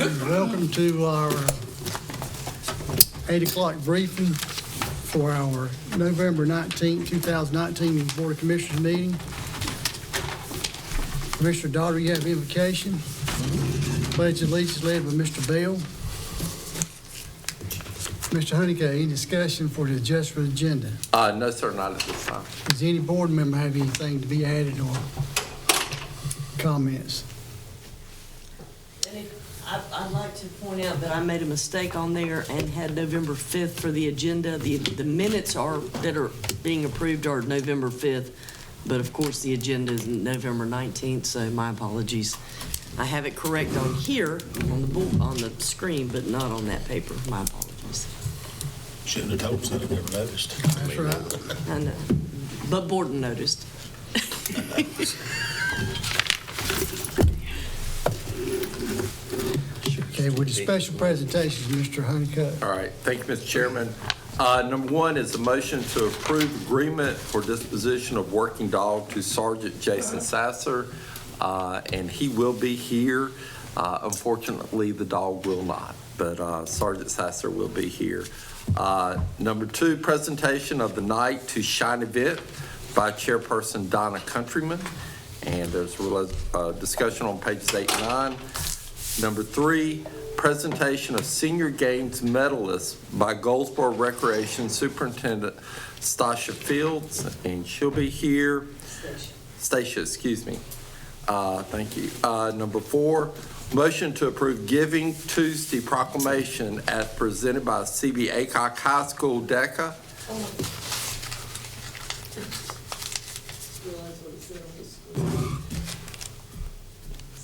Welcome to our 8 o'clock briefing for our November 19, 2019 Board of Commissioners meeting. Commissioner Daugherty, you have invocation. Pledge of allegiance led by Mr. Bell. Mr. Honeycutt, any discussion for the adjustment agenda? No, sir, not at this time. Does any board member have anything to be added or comments? I'd like to point out that I made a mistake on there and had November 5th for the agenda. The minutes that are being approved are November 5th, but of course the agenda is November 19th, so my apologies. I have it correct on here, on the screen, but not on that paper. My apologies. Shouldn't have told us that, I never noticed. That's right. I know, but Borden noticed. Okay, with the special presentations, Mr. Honeycutt. All right, thank you, Mr. Chairman. Number one is a motion to approve agreement for disposition of working dog to Sergeant Jason Sasser, and he will be here. Unfortunately, the dog will not, but Sergeant Sasser will be here. Number two, presentation of the Night to Shine event by Chairperson Donna Countryman, and there's a discussion on pages 8 and 9. Number three, presentation of Senior Games medalists by Goldsboro Recreation Superintendent Stacia Fields, and she'll be here. Stacia, excuse me. Thank you. Number four, motion to approve Giving Tuesday proclamation as presented by CB Aycock High School DECA.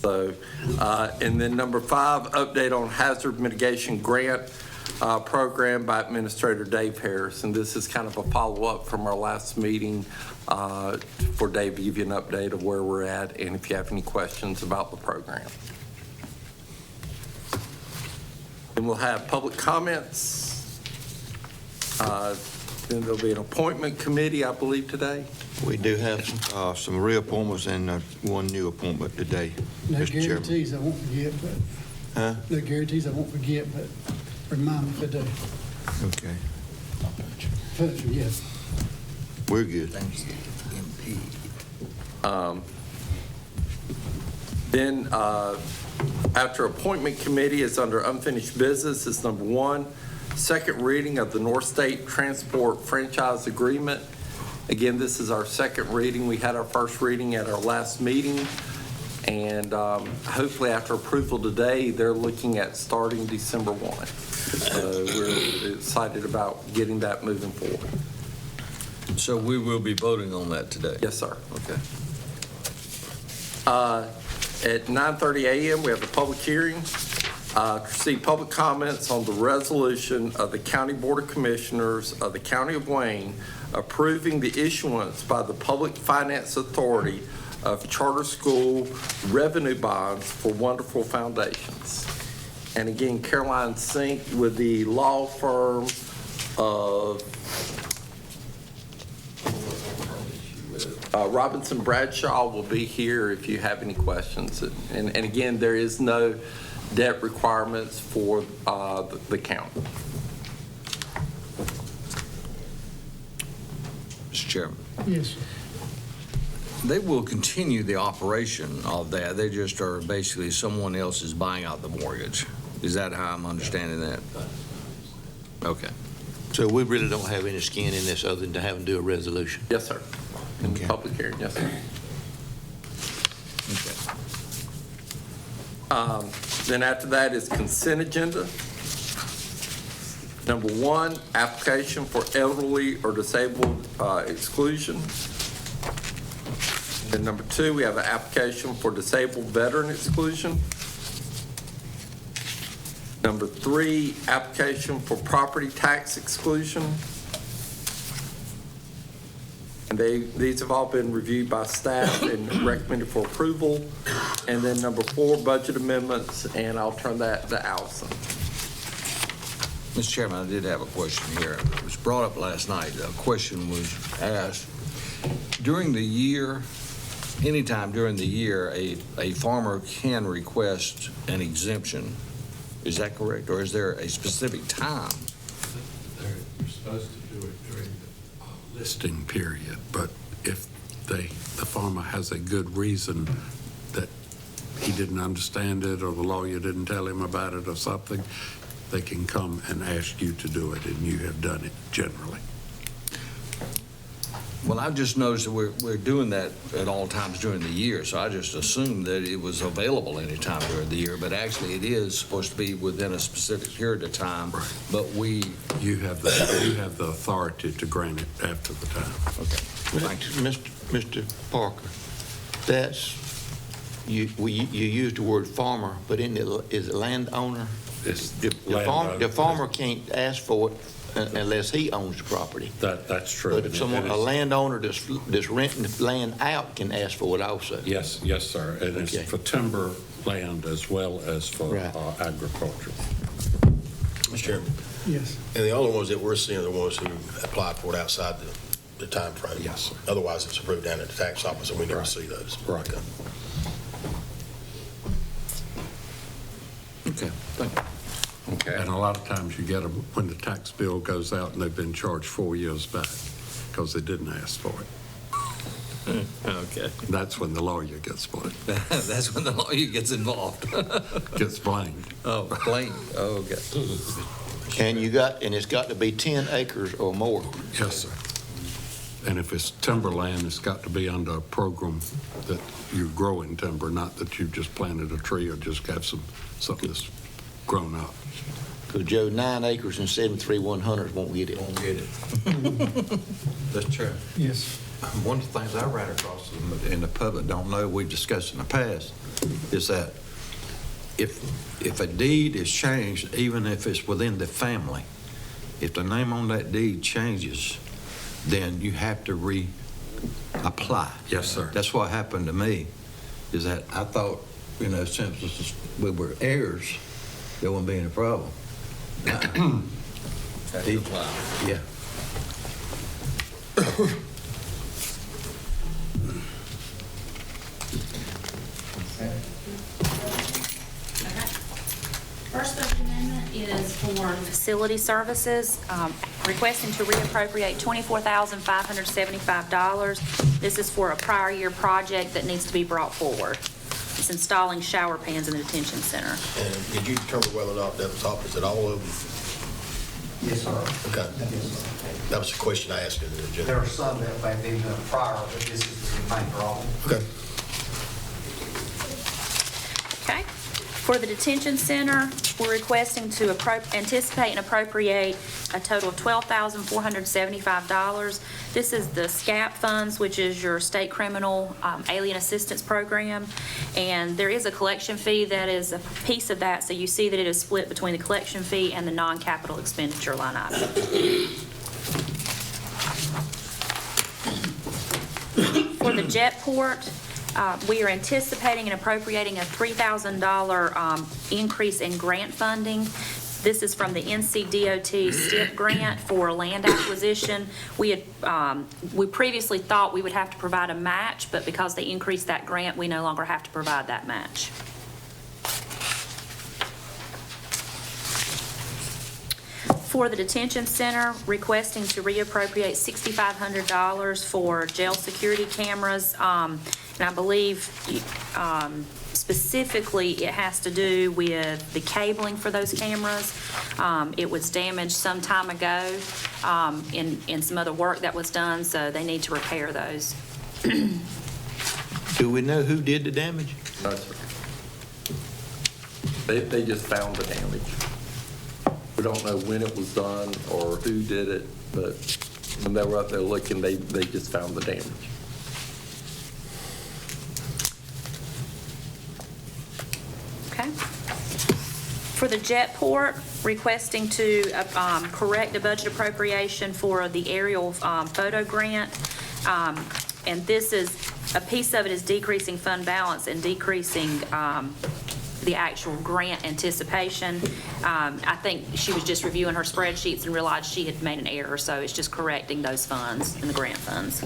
So, and then number five, update on hazard mitigation grant program by Administrator Dave Harris. And this is kind of a follow-up from our last meeting for Dave to give you an update of where we're at and if you have any questions about the program. And we'll have public comments. Then there'll be an appointment committee, I believe, today. We do have some reappointments and one new appointment today, No Mr. Chairman. guarantees I won't forget, but, Huh? no guarantees I won't forget, but remind me if I do. Okay. Yes. We're good. Then after appointment committee is under unfinished business is number one, second reading of the North State Transport Franchise Agreement. Again, this is our second reading. We had our first reading at our last meeting, and hopefully after approval today, they're looking at starting December 1. So we're excited about getting that moving forward. So we will be voting on that today? Yes, sir. Okay. At 9:30 a.m., we have a public hearing to receive public comments on the resolution of the County Board of Commissioners of the County of Wayne approving the issuance by the Public Finance Authority of charter school revenue bonds for Wonderful Foundations. And again, Caroline Sink with the law firm of Robinson Bradshaw will be here if you have any questions. And again, there is no debt requirements for the county. Mr. Chairman, Yes. they will continue the operation of that. They just are basically someone else is buying out the mortgage. Is that how I'm understanding that? Okay. So we really don't have any skin in this other than to have them do a resolution. Yes, sir. In the Okay. public hearing, yes, sir. Okay. Then after that is consent agenda. Number one, application for elderly or disabled exclusion. Then number two, we have an application for disabled veteran exclusion. Number three, application for property tax exclusion. And these have all been reviewed by staff and recommended for approval. And then number four, budget amendments, and I'll turn that to Allison. Mr. Chairman, I did have a question here. It was brought up last night. A question was asked. During the year, anytime during the year, a farmer can request an exemption Is that correct? Or is there a specific time? You're supposed to do it during the listing period, but if the farmer has a good reason that he didn't understand it, or the lawyer didn't tell him about it or something, they can come and ask you to do it, and you have done it generally. Well, I've just noticed that we're doing that at all times during the year, so I just assumed that it was available anytime during the year, but actually it is supposed to be within a specific period of time, Right. but we, You have the authority to grant it after the time. okay, thank you. Mr. Parker, that's, you used the word farmer, but is it landowner? It's The landowner. farmer can't ask for it unless he owns the property. That's true. But if someone, a landowner that's renting the land out can ask for it also. Yes, sir. And it's Okay. for timber land as well as for Right. agriculture. Mr. Chairman, Yes. and the only ones that we're seeing are the ones who applied for it outside the timeframe. Yes, sir. Otherwise, it's approved down at the tax office, and we never Right. see those. Right. Okay. Okay, thank you. Okay. And a lot of times you get them when the tax bill goes out and they've been charged 4 years back because they didn't ask for it. Okay. That's when the lawyer gets blamed, That's when the lawyer gets involved. gets blamed. Oh, plain, oh, okay. And it's got to be 10 acres or more. Yes, sir. And if it's timberland, it's got to be under a program that you're growing timber, not that you've just planted a tree or just got something that's grown up. Because Joe, 9 acres and 73/100 won't get it. Won't get it. Mr. Chairman, Yes. one of the things I ran across and the public don't know, we've discussed in the past, is that if a deed is changed, even if it's within the family, if the name on that deed changes, then you have to reapply. Yes, sir. That's what happened to me, is that I thought, since we were heirs, there wouldn't be any problem. That's the plan. Yeah. First budget amendment is for facility services, requesting to reappropriate $24,575. This is for a prior year project that needs to be brought forward. It's installing shower pans in the detention center. And did you determine whether or not that was up? Is it all of them? Yes, sir. Okay. That was the question I asked in the There agenda. are some that may have been done prior, but this is the main problem. Okay. Okay. For the detention center, we're requesting to anticipate and appropriate a total of $12,475. This is the SCAP funds, which is your state criminal alien assistance program. And there is a collection fee that is a piece of that, so you see that it is split between the collection fee and the non-capital expenditure line item. For the Jetport, we are anticipating and appropriating a $3,000 increase in grant funding. This is from the NCDOT STIP grant for land acquisition. We previously thought we would have to provide a match, but because they increased that grant, we no longer have to provide that match. For the detention center, requesting to reappropriate $6,500 for jail security cameras. And I believe specifically it has to do with the cabling for those cameras. It was damaged some time ago in some other work that was done, so they need to repair those. Do we know who did the damage? No, sir. They just found the damage. We don't know when it was done or who did it, but when they were out there looking, they just found the damage. Okay. For the Jetport, requesting to correct the budget appropriation for the aerial photo grant. And this is, a piece of it is decreasing fund balance and decreasing the actual grant anticipation. I think she was just reviewing her spreadsheets and realized she had made an error, so it's just correcting those funds in the grant funds.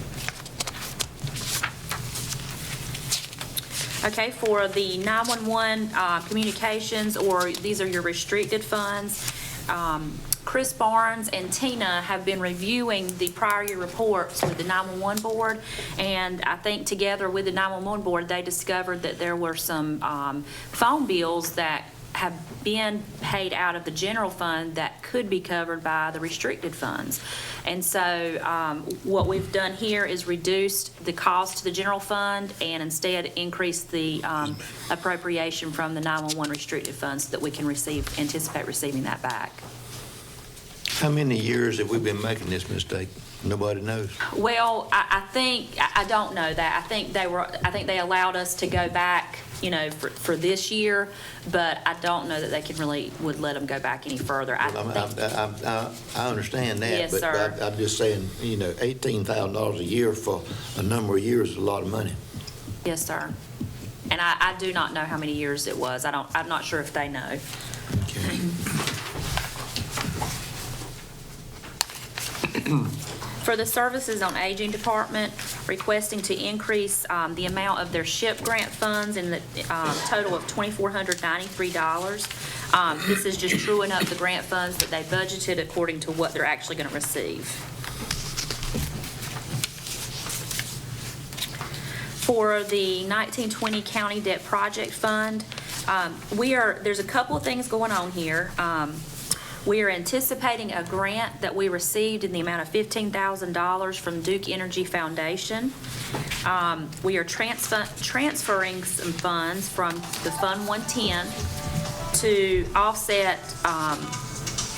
Okay, for the 911 communications, or these are your restricted funds, Chris Barnes and Tina have been reviewing the prior year reports with the 911 board, and I think together with the 911 board, they discovered that there were some phone bills that have been paid out of the general fund that could be covered by the restricted funds. And so what we've done here is reduced the cost to the general fund and instead increased the appropriation from the 911 restricted funds so that we can anticipate receiving that back. How many years have we been making this mistake? Nobody knows. Well, I don't know that. I think they allowed us to go back, for this year, but I don't know that they would let them go back any further. I understand that. Yes, sir. But I'm just saying, $18,000 a year for a number of years is a lot of money. Yes, sir. And I do not know how many years it was. I'm not sure if they know. Okay. For the Services on Aging Department, requesting to increase the amount of their SHIP grant funds in the total of $2,493. This is just truing up the grant funds that they budgeted according to what they're actually going to receive. For the 1920 County Debt Project Fund, there's a couple of things going on here. We are anticipating a grant that we received in the amount of $15,000 from Duke Energy Foundation. We are transferring some funds from the Fund 110 to offset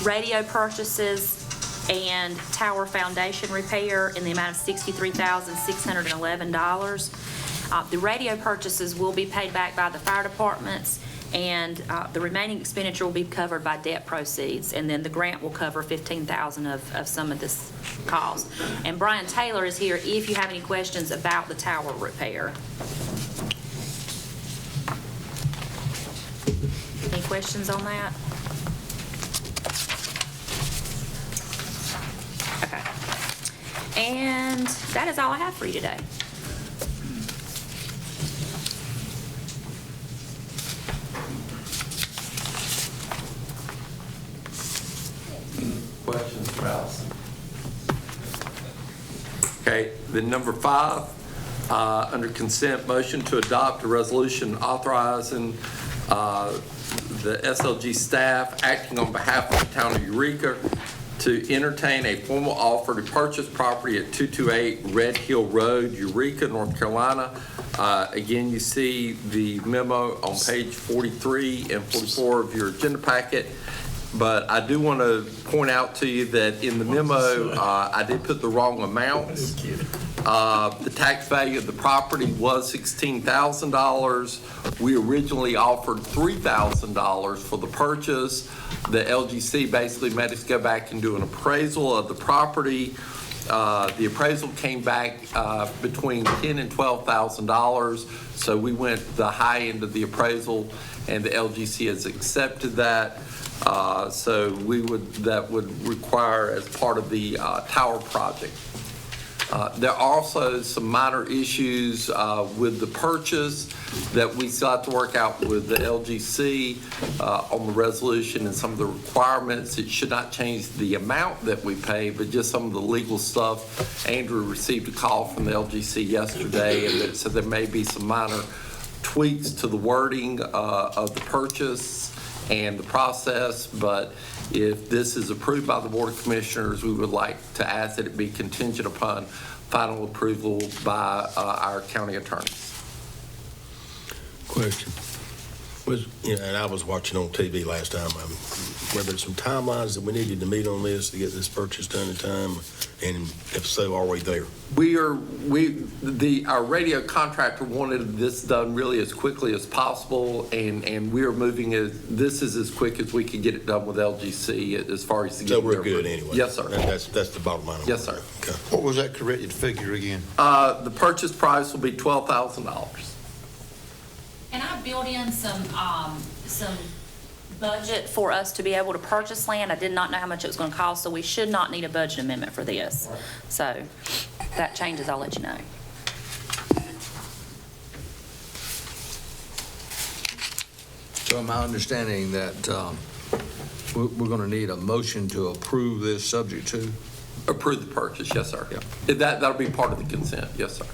radio purchases and tower foundation repair in the amount of $63,611. The radio purchases will be paid back by the fire departments, and the remaining expenditure will be covered by debt proceeds, and then the grant will cover $15,000 of some of this cost. And Brian Taylor is here if you have any questions about the tower repair. Any questions on that? Okay. And that is all I have for you today. Questions for Allison? Okay, then number 5, under consent, motion to adopt a resolution authorizing the SLG staff acting on behalf of the town of Eureka to entertain a formal offer to purchase property at 228 Red Hill Road, Eureka, North Carolina. Again, you see the memo on page 43 and 44 of your agenda packet. But I do want to point out to you that in the memo, I did put the wrong amounts. The tax value of the property was $16,000. We originally offered $3,000 for the purchase. The LGC basically made us go back and do an appraisal of the property. The appraisal came back between $10,000 and $12,000. So we went the high end of the appraisal, and the LGC has accepted that. So that would require as part of the tower project. There are also some minor issues with the purchase that we still have to work out with the LGC on the resolution and some of the requirements. It should not change the amount that we pay, but just some of the legal stuff. Andrew received a call from the LGC yesterday, and it said there may be some minor tweaks to the wording of the purchase and the process, but if this is approved by the Board of Commissioners, we would like to ask that it be contingent upon final approval by our county attorneys. Question. And I was watching on TV last time, were there some timelines that we needed to meet on this to get this purchase done in time? And if so, are we there? Our radio contractor wanted this done really as quickly as possible, and we are moving this is as quick as we can get it done with LGC as far as to get. So we're good anyway? Yes, sir. That's the bottom line. Yes, sir. Okay. What was that corrected figure again? The purchase price will be $12,000. And I built in some budget for us to be able to purchase land. I did not know how much it was going to cost, so we should not need a budget amendment for this. So if that changes, I'll let you know. So am I understanding that we're going to need a motion to approve this subject to? Approve the purchase, yes, sir. That'll be part of the consent, yes, sir.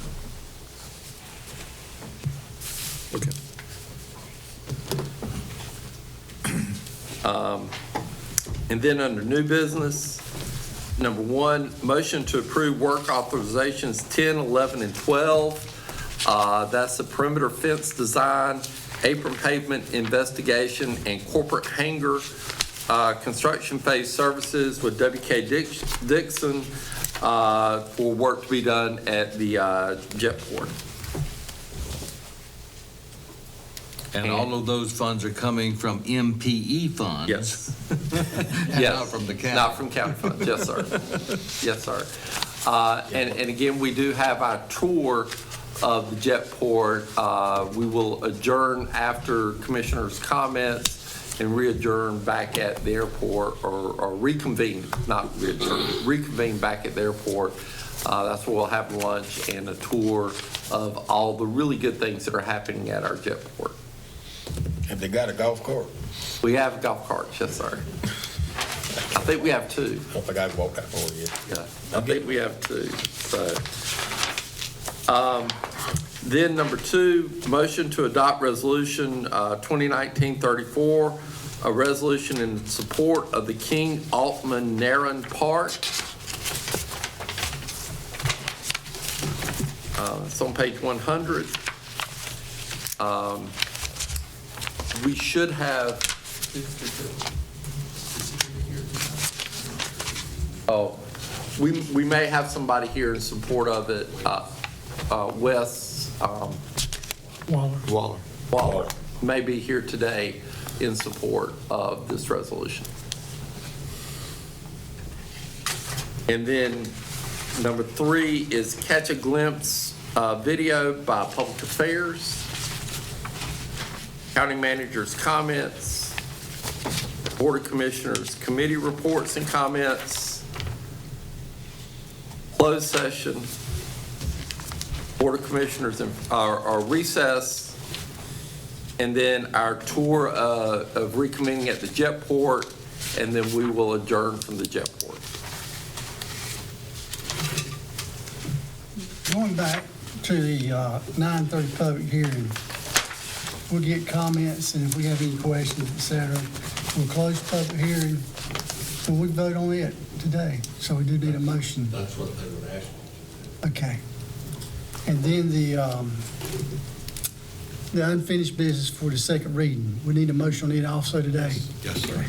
Okay. And then under new business, number 1, motion to approve work authorizations 10, 11, and 12. That's the perimeter fence design, apron pavement investigation, and corporate hangar construction phase services with WK Dixon for work to be done at the Jetport. And all of those funds are coming from MPE funds? Yes. And Yes. not from the county? Not from county funds, yes, sir. Yes, sir. And again, we do have our tour of the Jetport. We will adjourn after commissioners' comments and re-adjourn back at the airport, or reconvene, not re-adjourn, reconvene back at the airport. That's where we'll have lunch and a tour of all the really good things that are happening at our Jetport. Have they got a golf cart? We have golf carts, yes, sir. I think we have 2. I don't think I've walked that far yet. Yeah, I think we have 2, so. Then number 2, motion to adopt resolution 2019-34, a resolution in support of the King Altman Narren Park. It's on page 100. We should have. Oh, we may have somebody here in support of it. Wes Waller may be here today in support of this resolution. And then number 3 is Catch a Glimpse video by Public Affairs. County Manager's comments, Board of Commissioners committee reports and comments, closed session, Board of Commissioners our recess, and then our tour of reconvening at the Jetport, and then we will adjourn from the Jetport. Going back to the 9:30 public hearing, we'll get comments, and if we have any questions, et cetera, we'll close public hearing, and we vote on it today. So we do need a motion. That's what they would ask. Okay. And then the unfinished business for the second reading, we need a motion on it also today. Yes, sir.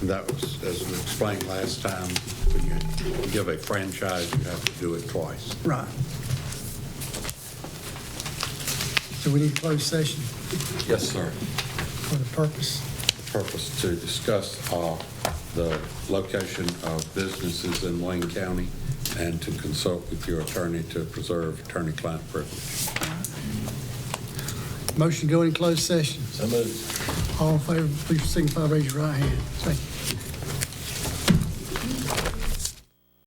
And that was, as we explained last time, when you give a franchise, you have to do it twice. Right. So we need closed session Yes, sir. for the purpose. Purpose to discuss the location of businesses in Wayne County and to consult with your attorney to preserve attorney-client privilege. Motion to go in closed session. So moved. All in favor, please signify by raising your right hand. Thank you.